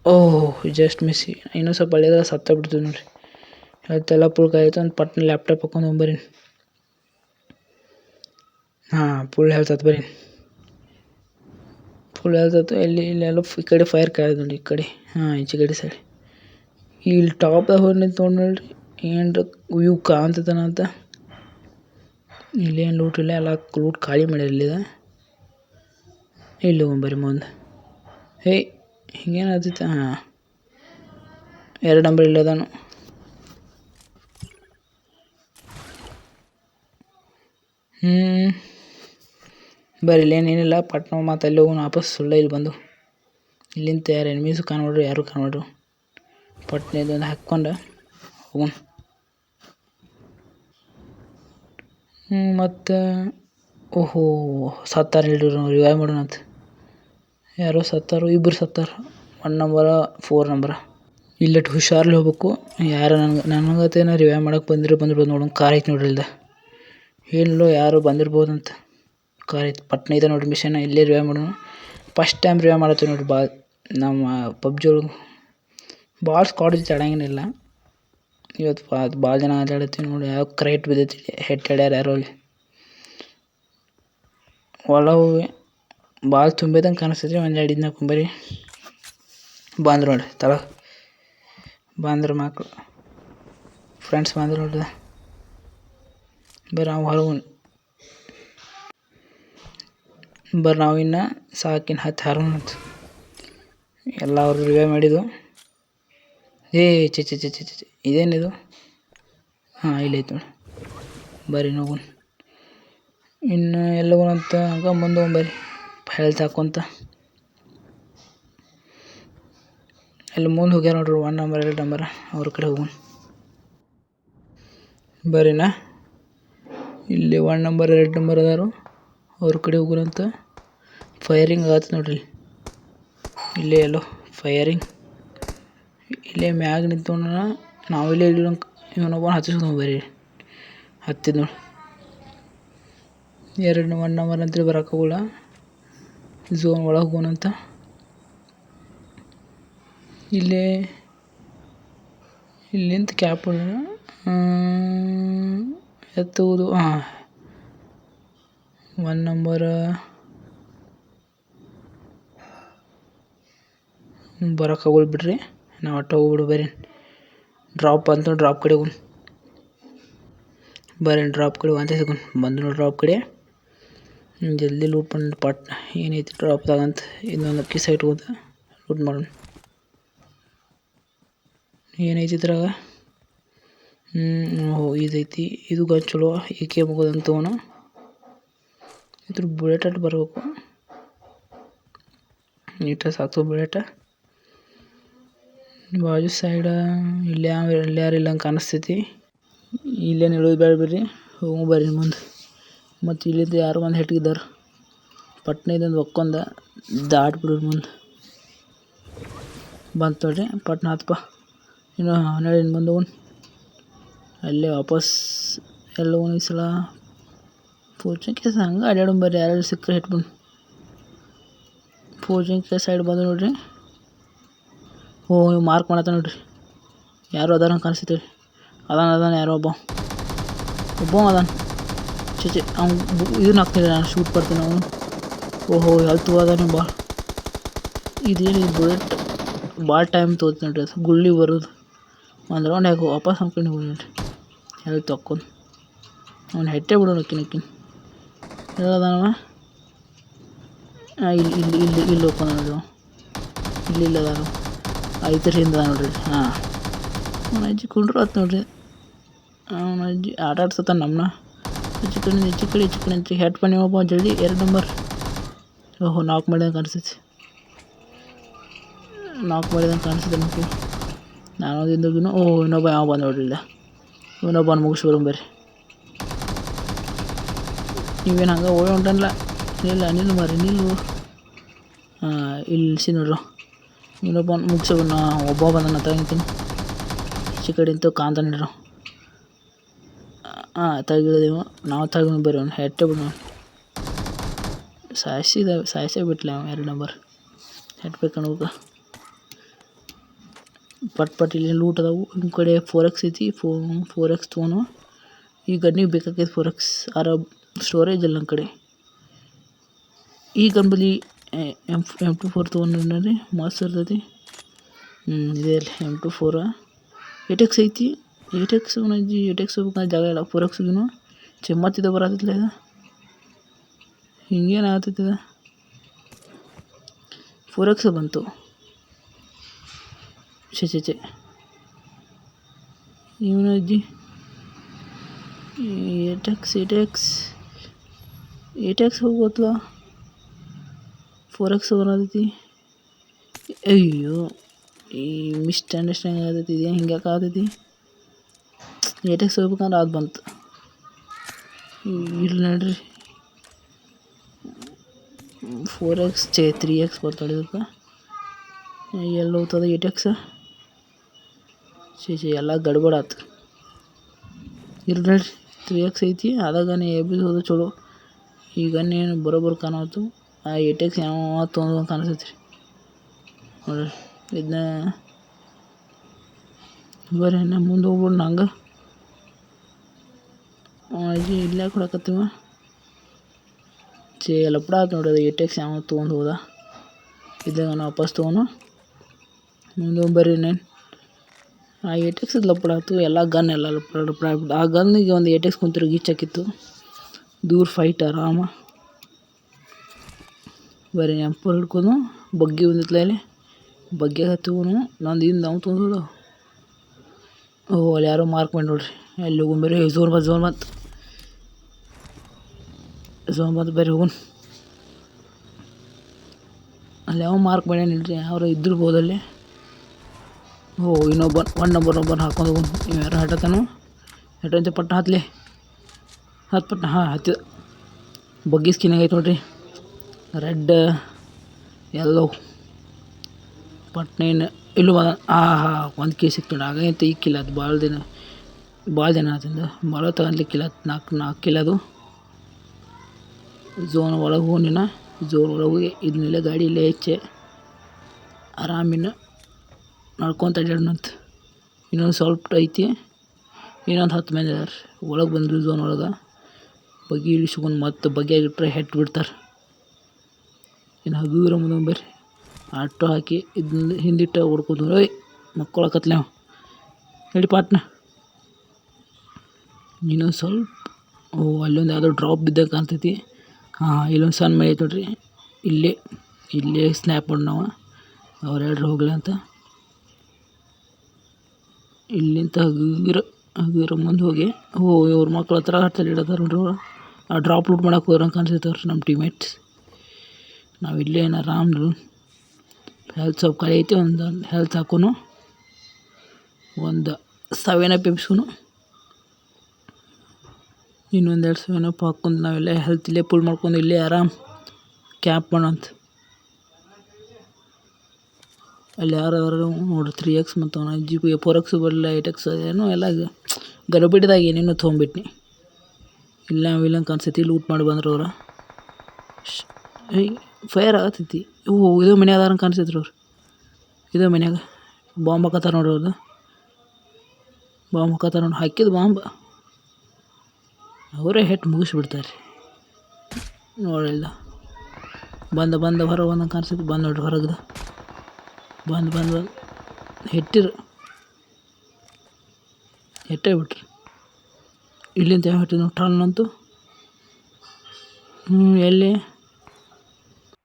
ಓಹ್ ಜಸ್ಟ್ ಮಿಸ್ಸಿ ಇನ್ನೂ ಸ್ವಲ್ಪ ಹಳ್ಳೇದಾಗ ಸತ್ತ ಬಿಡ್ತೀವಿ ನೋಡಿರಿ ಹೆಲ್ತ್ ಎಲ್ಲ ಫುಲ್ ಕಾಯ್ತು ಒಂದು ಪಟ್ನ ಲ್ಯಾಪ್ಟಾಪ್ ಹಾಕೊಂಡು ಹೋಗ್ಬರಿ ಹಾಂ ಫುಲ್ ಹೆಲ್ತ್ ಆಯ್ತು ಬರೀ ಫುಲ್ ಹೆಲ್ತ್ ಆಯ್ತು ಇಲ್ಲೆಲ್ಲ ಈ ಕಡೆ ಫೈರ್ ಕಾಯ್ದು ನೋಡಿ ಈ ಕಡೆ ಈಚೆ ಕಡೆ ಸೈಡ್ ಇಲ್ಲಿ ಟಾಪ್ದಾಗ ಹೋಗಿ ನಿಂತು ನೋಡ್ರಿ ಏನು ವ್ಯೂ ಕಾಣ್ತೈತನ ಅಂತ ಇಲ್ಲೇನು ಲೂಟ್ ಇಲ್ಲ ಎಲ್ಲ ಲೂಟ್ ಖಾಲಿ ಮಾಡ್ಯಾರ ಇಲ್ಲಿದ ಇಲ್ಲಿ ಹೋಗ್ಬರಿ ಮುಂದೆ ಹಿಂಗೇನು ಆಗ್ತೈತೆ 2 ನಂಬರ್ ಇಲ್ಲದಾನು ಬರ್ರಿ ಇಲ್ಲೇನೇನಿಲ್ಲ ಪಟ್ನ ಮತ್ತು ಅಲ್ಲಿ ಹೋಗೋಣ ವಾಪಸ್ ಸುಳ್ಳ ಇಲ್ಲಿ ಬಂದು ಇಲ್ಲಿಂದ ಯಾರು ಎನಿಮೀಸು ಕಾಣ್ಬಿಡ್ರಿ ಯಾರು ಕಾಣ್ಬಿಡ್ರು ಪಟ್ನ ಇದೊಂದು ಹಾಕ್ಕೊಂಡು ಹೋಗೋಣ. ಮತ್ತು ಓಹೋ ಸತ್ತಾರ ಹಿಡಿದ್ರು ನಾವು ರಿವೈವ್ ಮಾಡೋಣ ಅಂತ. ಯಾರೋ ಸತ್ತಾರು, ಇಬ್ಬರು ಸತ್ತಾರು. 1 ನಂಬರ 4 ನಂಬರ. ಇಲ್ಲಟ್ಟು ಹುಷಾರ್ಲಿ ಹೋಗ್ಬೇಕು. ಯಾರು ನನಗತೇನ ರಿವೈವ್ ಮಾಡಕ್ಕೆ ಬಂದಿರ್ಬೋದು ನೋಡೋಣ. ಕಾರ್ ಐತೆ ನೋಡ್ರಿ ಇಲ್ದ ಏನಿಲ್ಲೋ ಯಾರು ಬಂದಿರ್ಬೋದಂತ. ಕಾರ್ ಐತೆ ಪಟ್ನ ಇದೆ ನೋಡ್ರಿ ಮಿಷನ್ ಇಲ್ಲೇ ರಿವೈವ್ ಮಾಡೋಣ. ಫಸ್ಟ್ ಟೈಮ್ ರಿವೈವ್ ಮಾಡತ್ತೀವಿ ನೋಡ್ರಿ. ನಮ್ಮ ಪಬ್ಜಿ ಒಳಗೆ ಭಾಳ ಸ್ಕ್ವಾಡ್ ಜೊತೆ ಆಡಂಗೇನಿಲ್ಲ. ಇವತ್ತು ಭಾಳ ಜನ ಆಟಾಡತ್ತೀವಿ ನೋಡಿ. ಯಾವ ಕ್ರೈಟ್ ಬಿದ್ದೈತಿ ಹೆಡ್ ಹೇಳ್ಯಾರ ಯಾರೋ ಅಲ್ಲಿ ಒಳವು ಭಾಳ ತುಂಬಿದಂಗೆ ಕಾಣಿಸ್ತೈತಿ. ಒಂದು ಎರಡು ಕುಂಬರಿ ಬಂದ್ರು ನೋಡ್ರಿ ತಳ ಬಂದ್ರು ಮಕ್ಕಳು ಫ್ರೆಂಡ್ಸ್ ಬಂದ್ರು ನೋಡ್ರಿ. ಬರ್ರಿ ನಾವು ಹೊರಗೆ ಬರ್ರಿ ನಾವು ಇನ್ನು ಸಾಕಿನ ಹತ್ತಿ ಹಾರೋಣಂತ. ಎಲ್ಲ ಅವರು ರಿವೈವ್ ಮಾಡಿದ್ದು. ಚೆ ಇದೇನಿದು? ಹಾಂ ಇಲ್ಲೈತೆ ನೋಡಿ. ಬರ್ರಿ ನೋಗೋಣ ಇನ್ನು ಎಲ್ಲ ಹೋಗೋಣಂತ. ಹಂಗೆ ಮುಂದೆ ಹೋಗ್ಬರ್ರಿ ಹೆಲ್ತ್ ಹಾಕೊಂತ. ಅಲ್ಲಿ ಮುಂದೆ ಹೋಗ್ಯಾರ ನೋಡ್ರಿ 1 ನಂಬರ್ 2 ನಂಬರ್ ಅವ್ರ ಕಡೆ ಹೋಗೋಣ. ಬರ್ರಿನಾ ಇಲ್ಲಿ 1 ನಂಬರ್ 2 ನಂಬರ್ ಅದಾರು ಅವ್ರ ಕಡೆ ಹೋಗೋಣಂತ. ಫೈರಿಂಗ್ ಆಗತ್ತೆ ನೋಡ್ರಿ ಇಲ್ಲೇ ಎಲ್ಲೋ ಫೈರಿಂಗ್. ಇಲ್ಲೇ ಮ್ಯಾಗ ನಿಂತ್ಕೊಂಡ ನಾವು ಇಲ್ಲೇ ಇವನೊಬ್ಬ ಹತ್ತಿಸ್ಕೊಂಡು ಬರ್ರಿ ಹತ್ತಿದ್ ನೋಡಿ. 1 ನಂಬರ್ ಅಂತೇಳಿ ಬರೋಕ್ಕಾಗಲ್ಲ. ಝೋನ್ ಒಳಗೆ ಹೋಗೋಣಂತ. ಇಲ್ಲಿಂದ ಕ್ಯಾಪ್ ಎತ್ತುವುದು. 1 ನಂಬರ್ ಬರೋಕ್ಕಾಗಲ್ಲ ಬಿಡ್ರಿ. ನಾವು ಒಟ್ಟು ಹೋಗ್ಬಿಡು ಬರ್ರಿ. ಡ್ರಾಪ್ ಅಂತ ಡ್ರಾಪ್ ಕಡೆ ಹೋಗೋಣ. ಬರ್ರಿ ಡ್ರಾಪ್ ಕಡೆ ಅಂತ ಸಿಗೋಣ. ಬಂದು ಡ್ರಾಪ್ ಕಡೆ ಜಲ್ದಿ ಲೂಟ್ ಮಾಡಿ ಪಟ್ ಏನೈತಿ ಡ್ರಾಪ್ದಾಗಂತ ಇನ್ನೊಂದು ಅಕ್ಕಿ ಸೈಟ್ ಹೋದ ಲೂಟ್ ಮಾಡೋಣ. ಏನೈತಿ ಇದ್ರಾಗ? ಇದೈತಿ. ಇದು ಚಲೋ ಏಕೆ ಮುಗೋದಂತ ಅವನ ಇದ್ರ ಬುಲೆಟ್ ಅಟ್ ಬರಬೇಕು. ನೀಟಾಗಿ ಸಾಕು ಬುಲೆಟ. ಬಾಜು ಸೈಡ ಇಲ್ಲಿ ಯಾರು ಇಲ್ಲಂಗೆ ಕಾಣಿಸ್ತೈತಿ. ಇಲ್ಲೇನು ಇಳೋದು ಬೇಡ ಬರ್ರಿ ಹೋಗು ಬರ್ರಿ ಮುಂದೆ. ಮತ್ತು ಇಲ್ಲಿಂದ ಯಾರು ಒಂದು ಹೆಟ್ಗಿದ್ದಾರೆ. ಪಟ್ನ ಇದೊಂದು ಒಕ್ಕೊಂದ ದಾಟ್ಬಿಡೋದು ಮುಂದೆ ಬಂತು ನೋಡ್ರಿ. ಪಟ್ನ ಹತ್ತಪ್ಪ ಇನ್ನು 12 ಮುಂದೆ ಹೋಗೋಣ. ಅಲ್ಲೇ ವಾಪಸ್ ಎಲ್ಲ ಹೋಗೋಣ ಈ ಸಲ. ಪೋಚಿಂಗ್ ಕೇಸ್ ಹಂಗೆ ಅಡ್ಯಾಡೋಣ ಬರ್ರಿ. ಯಾರು ಸಿಕ್ಕರೆ ಹಿಟ್ಬಿಡು. ಪೋಚಿಂಗ್ ಕೇಸ್ ಸೈಡ್ ಬಂದು ನೋಡ್ರಿ. ನೀವು ಮಾರ್ಕ್ ಮಾಡತ್ತ ನೋಡ್ರಿ. ಯಾರು ಅದಾರ ಕಾಣಿಸ್ತೈತಿ. ಅದಾನ ಯಾರೋ ಒಬ್ಬ ಅದಾನ. ಅವ್ನು ಇದನ್ನ ಹಾಕ್ತೀನಿ ನಾನು ಶೂಟ್ ಬರ್ತೀನಿ ಅವನು. ಹೆಲ್ತ್ ಅದಾನ ಭಾಳ. ಇದೇನು ಬುಲೆಟ್ ಭಾಳ ಟೈಮ್ ತೊಗೊತೀನಿ ನೋಡ್ರಿ. ಅದು ಗುಳ್ಳಿ ಬರೋದು ಒಂದು ರೌಂಡ್ ಯಾಕೆ ವಾಪಸ್ ಅಂದ್ಕೊಂಡು ಹೋಗಿ ನೋಡ್ರಿ. ಹೆಲ್ತ್ ತೊಕ್ಕೊಂಡು ಅವ್ನು ಹೆಟ್ಟೆ ಬಿಡೋಣ ನಕ್ಕಿನ ಎಲ್ಲದಾನವ. ಇಲ್ಲಿ ಹೋಗ್ಕೊಂಡ ನೋಡ್ರಿ. ಇಲ್ಲಿ ಅದಾನ 5 ಹಿಂದೆ ನೋಡ್ರಿ. ಅವ್ನ ಅಜ್ಜಿ ಕುಂಡ್ರು ಆತು ನೋಡ್ರಿ. ಅವ್ನ ಅಜ್ಜಿ ಆಟ ಆಡ್ಸತ್ತ ನಮ್ಮನ್ನ. ಹೆಚ್ಚು ಕಡೆ ಅಂತ ಹೆಟ್ ಬನ್ನಿ ಒಬ್ಬ ಜಲ್ದಿ 2 ನಂಬರ್. ನಾಕ್ ಮಾಡಿದಂಗೆ ಕಾಣಿಸ್ತೈತಿ. ನಮಗೆ. ನಾನೊಂದಿಂದ ಇನ್ನೊಬ್ಬ ಯಾವ ಬಂದು ನೋಡ್ರಿ. ಇಲ್ಲ ಇನ್ನೊಬ್ಬನ ಮುಗಿಸ್ಬರೋ ಬರ್ರಿ. ನೀವೇನು ಹಂಗೆ ಓಡಿ ಹೊಂಟಲ್ಲ. ನಿಲ್ಲು ಬರ್ರಿ ನಿಲ್ಲು. ಇಲ್ಲಿ ನೋಡ್ರು ಇನ್ನೊಬ್ಬ ಮುಗಿಸೋಣ. ಒಬ್ಬ ಬಂದನ ತಗೊಂತೀನಿ. ಈಚೆ ಕಡೆ ಇಂತೂ ಕಾಂತ ನೋಡ್ರು. ತೆಗಿಳಿದೆವು ನಾವು ತೆಗಿದು ಬರ್ರಿ. ಅವ್ನು ಹೆಟ್ಟೆ ಬಿಡು. ಸಾಯಿಸೇ ಬಿಟ್ಲೆ ಅವ 2 ನಂಬರ್. ಹೆಟ್ಬೇಕನ್ನೋಗ ಪಟ್ ಇಲ್ಲಿ ಲೂಟ್ ಅದಾವು. ನಿಮ್ಮ ಕಡೆ 4x ಐತಿ. 4x ತೊಗೊನು. ಈಗ ನೀವು ಬೇಕಾಗೈತೆ 4x. ಸ್ಟೋರೇಜ್ ಇಲ್ಲ ನನ್ನ ಕಡೆ. ಈ ಗನ್ಬಲ್ಲಿ M24 ತೊಗೊಂಡ್ರಿ ಮಸ್ತ್ ಇರ್ತೈತಿ. ಇದೆ M24 8x ಐತಿ. 8x ಹೋಗ್ಬೇಕಂದ್ರೆ ಜಾಗ ಇಲ್ಲ. 4xಗಿನೂ ಚೆಮ್ಮತ್ತಿದ ಬರತ್ತಲ್ಲ ಇದು. ಹಿಂಗೇನು ಆಗತ್ತೈತಿ ಇದು. 4x ಬಂತು. ಚೆ ಇವನು ಅಜ್ಜಿ 8x 8x ಹೋಗ್ಬೋತ್ಲ 4x ಬರತೈತಿ. ಅಯ್ಯೋ ಈ ಮಿಸ್ಟ್ ಅಂಡರ್ಸ್ಟ್ಯಾಂಡಿಂಗ್ ಆಗತೈತಿ. ಇದೇನು ಹಿಂಗೆ ಆಗತೈತಿ. 8x ಹೋಗ್ಬೇಕಂದ್ರೆ ಅದು ಬಂತು. ಇಲ್ಲಿ ನೋಡ್ರಿ 4x 3x ಬರ್ತಾಳೆ ಇದಕ್ಕೆ. ಎಲ್ಲಿ ಹೋಗ್ತದೆ 8x? ಎಲ್ಲ ಗಡ್ಬಡ ಆತು. ಇರ್ಲಿ ನೋಡ್ರಿ 3x ಐತಿ. ಅದಾಗನೇ ಎಬ್ಬಿಸೋದು ಚಲೋ. ಈಗನ್ನೇನು ಬರೋಬ್ಬರ ಕಾಣತ್ತು. ಆ 8x ಯಾವ ತೊಗೊಂಡು ಕಾಣಿಸ್ತೈತಿ ರೀ ನೋಡ್ರಿ. ಇದನ್ನ ಬರ್ರಿ ಇನ್ನು ಮುಂದೆ ಹೋಗ್ಬಿಡು. ನಂಗೆ ಇಲ್ಲೇ ಕೊಡಕತ್ತೀವ. ಲಪಡ ಆತು ನೋಡ್ರಿ. ಅದು 8x ಯಾವ ತೊಗೊಂಡು ಹೋದ. ಇದಾಗ ನಾನು ವಾಪಸ್ ತೊಗೊಂಡು ಮುಂದೆ ಬರ್ರಿ. ಇನ್ನೇನು ಆ 8x ಲಪಡ ಆಯ್ತು. ಎಲ್ಲ ಗನ್ ಎಲ್ಲ ಲಪಡ ಆಗ್ಬಿಟ್ಟು ಆ ಗನ್ನಿಗೆ ಒಂದು 8x ಕುಂತಿರೋ ಗೀಚಾಕಿತ್ತು. ದೂರ ಫೈಟ್ ಆರಾಮ. ಬರೀ ನೆಂಪು ಹಿಡ್ಕೊಂಡು ಬಗ್ಗಿ ಬಂದಿತ್ಲಲ್ಲಿ ಬಗ್ಗೆ ಹತ್ತಿವನು ನಂದು ಹಿಂದೆ ನಾವು ತೊಂದು. ಅಲ್ಲಿ ಯಾರೋ ಮಾರ್ಕ್ ಮಾಡಿ ನೋಡ್ರಿ. ಅಲ್ಲಿ ಹೋಗ್ಬರ್ರಿ. ಝೋನ್ ಬಂತು ಬರ್ರಿ ಹೋಗೋಣ. ಅಲ್ಲಿ ಯಾವ ಮಾರ್ಕ್ ಮಾಡ್ಯಾನ ಇಲ್ರಿ. ಅವರು ಇದ್ದಿರ್ಬೋದಲ್ಲಿ. ಇನ್ನೊಬ್ಬ 1 ನಂಬರ್ ಹಾಕೊಂಡು ಹೋಗೋಣ. ನೀವು ಯಾರು ಹಟ್ಟತಾನು ಹೆಟ್ಟಂತೆ ಪಟ್ಟ ಹತ್ತಲಿ ಪಟ್ಟ. ಹತ್ತಿದ ಬಗ್ಗಿ ಸ್ಕಿನ್ ಆಗೈತೆ ನೋಡ್ರಿ. ರೆಡ್ ಎಲ್ಲೋ ಪಟ್ನೇನು ಇಲ್ಲೂ ಬಂದ. ಒಂದು ಕೇಸ್ ಸಿಕ್ತು ನೋಡಿ. ಆಗೈತೆ ಈಕ್ಕಿಲ್ಲ. ಅದು ಭಾಳ ದಿನ ಆತಂದು ಭಾಳ ತಗೊಂಡ್ಲಿಕ್ಕಿಲ್ಲ. 4 ಕಿಲ್ಲ ಅದು. ಝೋನ್ ಒಳಗೆ ಹೋಗಿನ. ಝೋನ್ ಒಳಗೆ ಹೋಗಿ ಇದನ್ನೆಲ್ಲ ಗಾಡಿ ಇಲ್ಲೇ ಹೆಚ್ಚೆ ಆರಾಮಿನ ನಡ್ಕೊತ ಅಡ್ಯಾಡನಂತ. ಇನ್ನೊಂದು ಸ್ವಲ್ಪ ಐತಿ. ಇನ್ನೊಂದು 10 ಮಂದಿ ಅದಾರ. ಒಳಗೆ ಬಂದರು ಝೋನ್ ಒಳಗೆ. ಬಗ್ಗಿ ಇಳಿಸ್ಕೊಂಡು ಮತ್ತೆ ಬಗ್ಗಿಯಾಗಿಟ್ರೆ ಹೆಟ್ಟು ಬಿಡ್ತಾರೆ. ಇನ್ನು ಹಗುರ ಮುಂದೆ ಬರ್ರಿ. ಆಟೋ ಹಾಕಿ ಇದನ್ನ ಹಿಂದಿಟ್ಟ ಹೊಡ್ಕೊಂಡು ಮಕ್ಕಳಕತ್ಲೆ ನಾವು ಹೇಳಿ ಪಾಟ್ನ. ಇನ್ನೊಂದು ಸ್ವಲ್ಪ ಅಲ್ಲೊಂದು ಯಾವುದೋ ಡ್ರಾಪ್ ಬಿದ್ದಾಗ ಕಾಣ್ತೈತಿ. ಇಲ್ಲೊಂದು ಸಣ್ಣ ಮಳೆ ಐತೆ ನೋಡ್ರಿ. ಇಲ್ಲೇ ಸ್ನ್ಯಾಪ್ ಮಾಡಿ ನಾವು ಅವ್ರು ಹೇಳ್ರಿ ಹೋಗಲಿ ಅಂತ. ಇಲ್ಲಿಂದ ಹಗುರ ಮುಂದೆ ಹೋಗಿ ಇವ್ರ ಮಕ್ಳ ಹತ್ರ ಹತ್ತಲ್ಲಿ ಇಡತ್ತಾರ ನೋಡ್ರಿ. ಅವರು ಆ ಡ್ರಾಪ್ ಲೂಟ್ ಮಾಡಕ್ಕೆ ಹೋಗ್ರಂಗೆ ಕಾಣಿಸ್ತೈತೆ ನಮ್ಮ ಟೀಮೇಟ್ಸ್. ನಾವು ಇಲ್ಲೇ ಆರಾಮ್ರು ಹೆಲ್ತ್ ಸ್ವಲ್ಪ ಕಳೆ ಐತಿ. ಒಂದು ಹೆಲ್ತ್ ಹಾಕೋನು ಒಂದು 7 ಅಪ್ ಎಬ್ಸ್ಕೊನು. ಇನ್ನೊಂದು 2 7 ಅಪ್ ಹಾಕ್ಕೊಂಡು ನಾವೆಲ್ಲ ಹೆಲ್ತ್ ಇಲ್ಲೇ ಫುಲ್ ಮಾಡ್ಕೊಂಡು ಇಲ್ಲೇ ಆರಾಮ್ ಕ್ಯಾಂಪ್ ಮಾಡೋಂತ. ಅಲ್ಲಿ ಯಾರಾದ್ರು ನೋಡ್ರಿ 3x ಮತ್ತು GP 4x ಬರಲಿಲ್ಲ 8x ಏನೋ ಎಲ್ಲ ಗಡಿಬಿಡಿದಾಗ ಏನೇನೋ ತೊಗೊಂಬಿಟ್ನಿ. ಇಲ್ಲ ಕಾಣಿಸ್ತೈತಿ. ಲೂಟ್ ಮಾಡಿ ಬಂದ್ರು ಅವ್ರು. ಫೈರ್ ಆಗತೈತಿ. ಇದು ಮನೆ ಅದಾರ ಕಾಣಿಸ್ತೈತ್ರಿ ಅವ್ರು. ಇದು ಮನ್ಯಾಗ ಬಾಂಬ್ ಹಾಕತ್ತಾರ ನೋಡ್ರಿ. ಅವ್ರದ್ದು ಬಾಂಬ್ ಹಾಕತ್ತಾರ ನೋಡಿ. ಹಾಕಿದ ಬಾಂಬ್ ಅವರೇ ಹೆಟ್ಟು ಮುಗಿಸ್ಬಿಡ್ತಾರೆ ನೋಡಿಲ್ಲ. ಬಂದ ಹೊರಗೆ ಬಂದಂಗೆ ಕಾಣಿಸ್ತೈತಿ. ಬಂದು ನೋಡ್ರಿ ಹೊರಗದ ಬಂದು ಹೆಟ್ಟೇ ಬಿಟ್ರಿ. ಇಲ್ಲಿಂದ ಯಾವ ಹೆಟ್ಟಿದ ಟನ್ನಂತೂ. ಎಲ್ಲಿ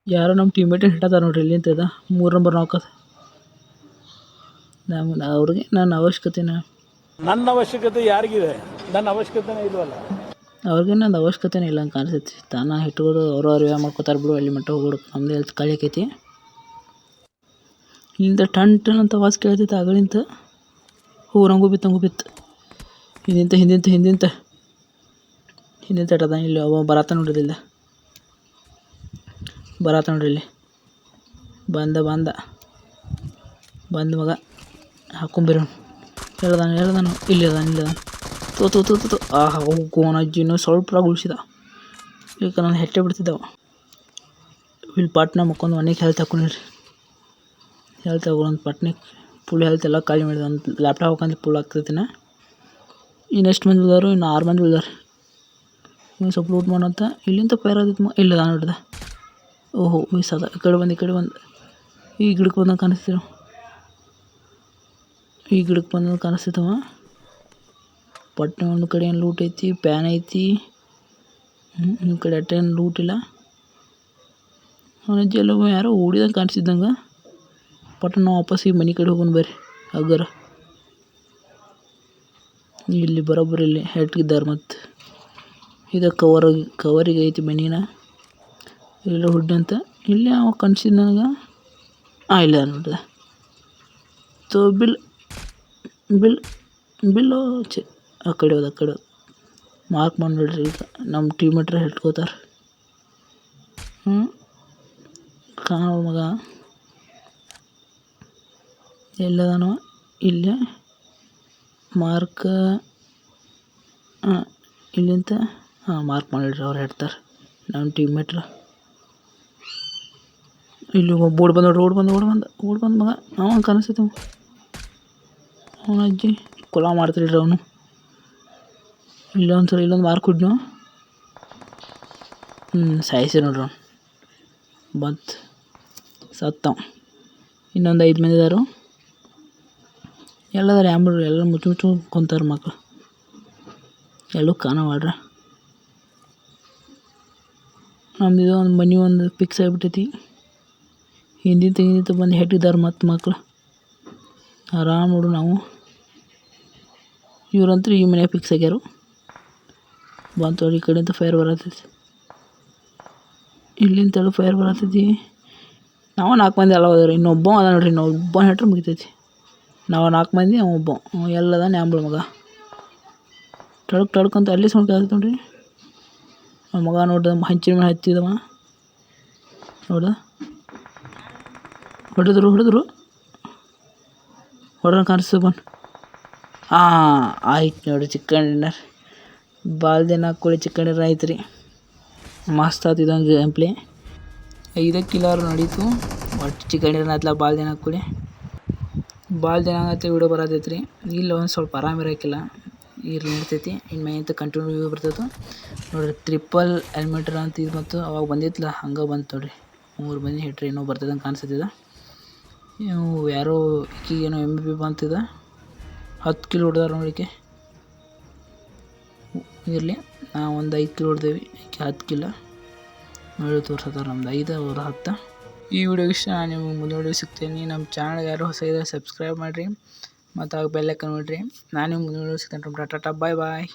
ಯಾರೋ ನಮ್ಮ ಟೀಮೇಟ್ ಹಿಟ್ಟತ್ತಾರ ನೋಡ್ರಿ. ಇಲ್ಲಿಂದ 3 ನಂಬರ್ ನಾಲ್ಕದ. ಅವ್ರಿಗೆ ನನ್ನ ಅವಶ್ಯಕತೆ ಯಾರಿಗಿದೆ? ನನ್ನ ಅವಶ್ಯಕತೆನೇ ಇಲ್ವಲ್ಲ. ಅವ್ರಿಗೆ ನನ್ನ ಅವಶ್ಯಕತೆನೇ ಇಲ್ಲ ಅಂತ ಕಾಣಿಸ್ತೈತಿ. ತಾನ ಹಿಟ್ಕೊಂಡು ಅವ್ರು ಮಾಡ್ಕೋತಾರೆ ಬಿಡು. ಅಲ್ಲಿ ಮಟ್ಟ ಹೋಗ್ಬಿಡು. ನಮ್ದು ಹೆಲ್ತ್ ಕಳಿಯಾಕೈತಿ. ಇಲ್ಲಿಂದ ಟನ್ ಅಂತ ವಾಸ್ ಕೇಳ್ತೈತೆ ಆಗಳಿಂತ. ನಂಗೂ ಬಿತ್ತು. ಹಿಂದಿಂತ ಇಟ್ಟದ. ಇಲ್ಲಿ ಒಬ್ಬ ಬರತ್ತ ನೋಡ್ರಿ. ಇಲ್ಲಿ ಬಂದ ಮಗ ಹಾಕೊಂಬಿರೋ ಹೇಳ್ದಾನು. ಇಲ್ಲದ ತೋ ಗೋನಜ್ಜಿನೂ ಸ್ವಲ್ಪ ಉಳಿಸಿದ. ಈಗ ನಾನು ಹೆಟ್ಟೆ ಬಿಡ್ತಿದ್ದವ. ಇಲ್ಲಿ ಪಾಟ್ನ ಮಕ್ಕೊಂದು ಮನೆಗೆ ಹೆಲ್ತ್ ಹಾಕೊಂಡಿರಿ. ಹೆಲ್ತ್ ಹಾಕೊಂಡು ಪಟ್ನಿಗೆ ಫುಲ್ ಹೆಲ್ತ್ ಎಲ್ಲ ಖಾಲಿ ಮಾಡಿದ. ಒಂದು ಲ್ಯಾಪ್ಟಾಪ್ ಹಾಕೊಂಡು ಫುಲ್ ಆಗ್ತೈತಿನ. ಇನ್ನು ಎಷ್ಟು ಮಂದಿ ಉಳಿದಾರು? ಇನ್ನು 6 ಮಂದಿ ಉಳಿದಾರೆ. ಇನ್ನು ಸ್ವಲ್ಪ ಲೂಟ್ ಮಾಡೋಂತ. ಇಲ್ಲಿಂದ ಫೈರ್ ಆದಿತ್ತು. ಇಲ್ಲದ ನೋಡಿದ. ಮಿಸ್ ಅದ. ಈ ಕಡೆ ಬಂದು ಈ ಗಿಡಕ್ಕೆ ಬಂದಂಗೆ ಕಾಣಿಸ್ತೀವಿ. ಈ ಗಿಡಕ್ಕೆ ಬಂದಂಗೆ ಕಾಣಿಸ್ತೈತವ. ಪಟ್ನೆ ಒಂದು ಕಡೆ ಏನು ಲೂಟ್ ಐತಿ. ಪ್ಯಾನ್ ಐತಿ. ಈ ಕಡೆ ಅಟ್ಟೇನು ಲೂಟ್ ಇಲ್ಲ. ಅವನಜ್ಜಿ ಎಲ್ಲ ಯಾರೋ ಓಡಿದಂಗೆ ಕಾಣಿಸಿದ್ದಂಗೆ. ಪಟ್ಟ ನಾವು ವಾಪಸ್ ಈ ಮನೆ ಕಡೆ ಹೋಗೋಣ ಬರ್ರಿ. ಹಗ್ಗರ ಇಲ್ಲಿ ಬರೋಬ್ಬರಿ ಇಲ್ಲಿ ಹೆಟ್ಗಿದ್ದಾರೆ. ಮತ್ತು ಇದು ಕವರಿಗೆ ಐತಿ ಮನಿನ ಇಲ್ಲ ಹುಡ್ಡ ಅಂತ ಇಲ್ಲಿ ಅವ ಕನ್ಸಿದ್ ನನಗೆ ಇಲ್ಲ ನೋಡ್ದೆ ತೋ ಬಿಲ್ಲು ಆ ಕಡೆ ಹೋದ ಮಾರ್ಕ್ ಮಾಡಿಬಿಡ್ರಿ ಈಗ ನಮ್ಮ ಟೀಮ್ ಹತ್ರ ಹಿಡ್ಕೋತಾರೆ ಕಾಣ ಮಗ ಎಲ್ಲದಾನವ ಇಲ್ಲೇ ಮಾರ್ಕ್ ಇಲ್ಲಿಂತ ಮಾರ್ಕ್ ಮಾಡಿಡ್ರಿ ಅವ್ರು ಹೇಳ್ತಾರೆ ನಮ್ಮ ಟೀಮ್ ಮೇಟ್ರ ಇಲ್ಲಿ ಬೋರ್ಡ್ ಬಂದು ನೋಡ್ರಿ ಓಡ್ ಬಂದು ಮಗ ಅವ ಕನಸೈತೆ ಅವನ ಅಜ್ಜಿ ಕೊಲ ಮಾಡ್ತಿಲ್ರಿ ಅವನು ಇಲ್ಲೊಂದು ಮಾರ್ಕ್ ಹುಡ್ನು ಸಾಯಿಸಿ ನೋಡ್ರಿ ಅವ್ನು ಬಂತು ಸತ್ತ ಇನ್ನೊಂದು 5 ಮಂದಿ ಇದಾರು ಎಲ್ಲದಾರು ಆ್ಯಂಬುಲ್ ಎಲ್ಲ ಮುಚ್ಚು ಕುಂತಾರೆ ಮಕ್ಕಳು ಎಲ್ಲೂ ಕಾಣವಾಡ್ರ ನಮ್ದು ಒಂದು ಮನೆ ಒಂದು ಫಿಕ್ಸ್ ಆಗಿಬಿಟ್ಟೈತಿ ಹಿಂದಿನ ಬಂದು ಹೆಟ್ಟಿದ್ದಾರೆ ಮತ್ತು ಮಕ್ಕಳು ಆರಾಮ್ ನೋಡು ನಾವು ಇವ್ರಂತೂ ಈ ಮನೆ ಫಿಕ್ಸ್ ಆಗ್ಯಾರು ಬಂತು ಈ ಕಡೆಯಿಂದ ಫೈರ್ ಬರತೈತಿ ಇಲ್ಲಿಂದ ಫೈರ್ ಬರತೈತಿ ನಾವು 4 ಮಂದಿ ಎಲ್ಲ ಹೋದ್ರಿ ಇನ್ನೊಬ್ಬ ಅದ ನೋಡ್ರಿ ಇನ್ನೊಬ್ಬ ಹೆಟ್ರೆ ಮುಗಿತೈತಿ ನಾವು 4 ಮಂದಿ ಒಬ್ಬ ಎಲ್ಲದ ನ್ಯಾಂಬಳ ಮಗ ಟಡ್ಕಂತ ಅಲ್ಲಿ ಸೌಂಡ್ ಕೇಳ್ತೈತೆ ನೋಡ್ರಿ ಆ ಮಗ ನೋಡ್ದ ಹಂಚಿನ ಮೇಲೆ ಹತ್ತಿದವ ನೋಡ್ದ ಹೊಡೆದ್ರು ಹೊಡ್ರ ಕಾಣಿಸ್ತು ಬಂದು ಆಯ್ತು ನೋಡ್ರಿ ಚಿಕನ್ ಡಿನ್ನರ್ ಬಾಲ್ದಿನ ಹಾಕ್ಕೊಳ್ಳಿ ಚಿಕನ್ ಡಿನ್ನರ್ ಆಯ್ತು ರೀ ಮಸ್ತ್ ಆತಿದಂಗೆ ಗೇಮ್ ಪ್ಲೇ 5 ಕಿಲೋರು ನಡೀತು ಒಟ್ಟು ಚಿಕನ್ ಡಿನ್ನರ್ ಆಯ್ತಲ್ಲ ಬಾಲ್ದಿನ ಹಾಕ್ಕೊಳ್ಳಿ ಬಾಲ್ದಿನ ಆಗತ್ತೆ ವಿಡಿಯೋ ಬರತೈತೆ ರೀ ಇಲ್ಲ ಒಂದು ಸ್ವಲ್ಪ ಆರಾಮಿರೋಕ್ಕಿಲ್ಲ ಇರ್ಲಿ ನಡ್ತೈತಿ ಇನ್ನು ಮೇಂತ ಕಂಟಿನ್ಯೂ ವ್ಯೂ ಬರ್ತೈತೆ ನೋಡಿರಿ ಟ್ರಿಪಲ್ ಎಲಿಮಿನೇಟರ್ ಅಂತ ಇದು ಮತ್ತು ಅವಾಗ ಬಂದಿತ್ತಲ್ಲ ಹಂಗೆ ಬಂತು ನೋಡಿರಿ 3 ಮಂದಿ ಹಿಟ್ರಿ ಇನ್ನೂ ಬರ್ತದಂಗೆ ಕಾಣಿಸ್ತದ ನೀವು ಯಾರೋ ಈಗೇನೋ MVP ಬಂತಿದೆ 10 ಕಿಲೋ ಹೊಡೆದಾರ ನೋಡಿಕೆ ಇರಲಿ ನಾವು ಒಂದು 5 ಕಿಲೋ ಹೊಡೆದೇವಿ ಈಕೆ 10 ಕಿಲೋ ನೋಡಿ ತೋರ್ಸತ್ತಾರ ನಮ್ದು 5 ಅವ್ರು 10 ಈ ವಿಡಿಯೋ ಇಷ್ಟ ನಿಮಗೆ ಮುಂದೆ ವಿಡಿಯೋ ಸಿಗ್ತೀನಿ ನಮ್ಮ ಚಾನಲ್ ಯಾರು ಹೊಸ ಇದೆ ಸಬ್ಸ್ಕ್ರೈಬ್ ಮಾಡಿರಿ ಮತ್ತು ಆಗ ಬೆಲ್ ಐಕಾನ್ ನೋಡಿರಿ ನಾನು ನಿಮ್ಗೆ ಮುಂದೆ ವಿಡಿಯೋ ಸಿಗ್ತೇನೆ ಟಾಟಾ ಬಾಯ್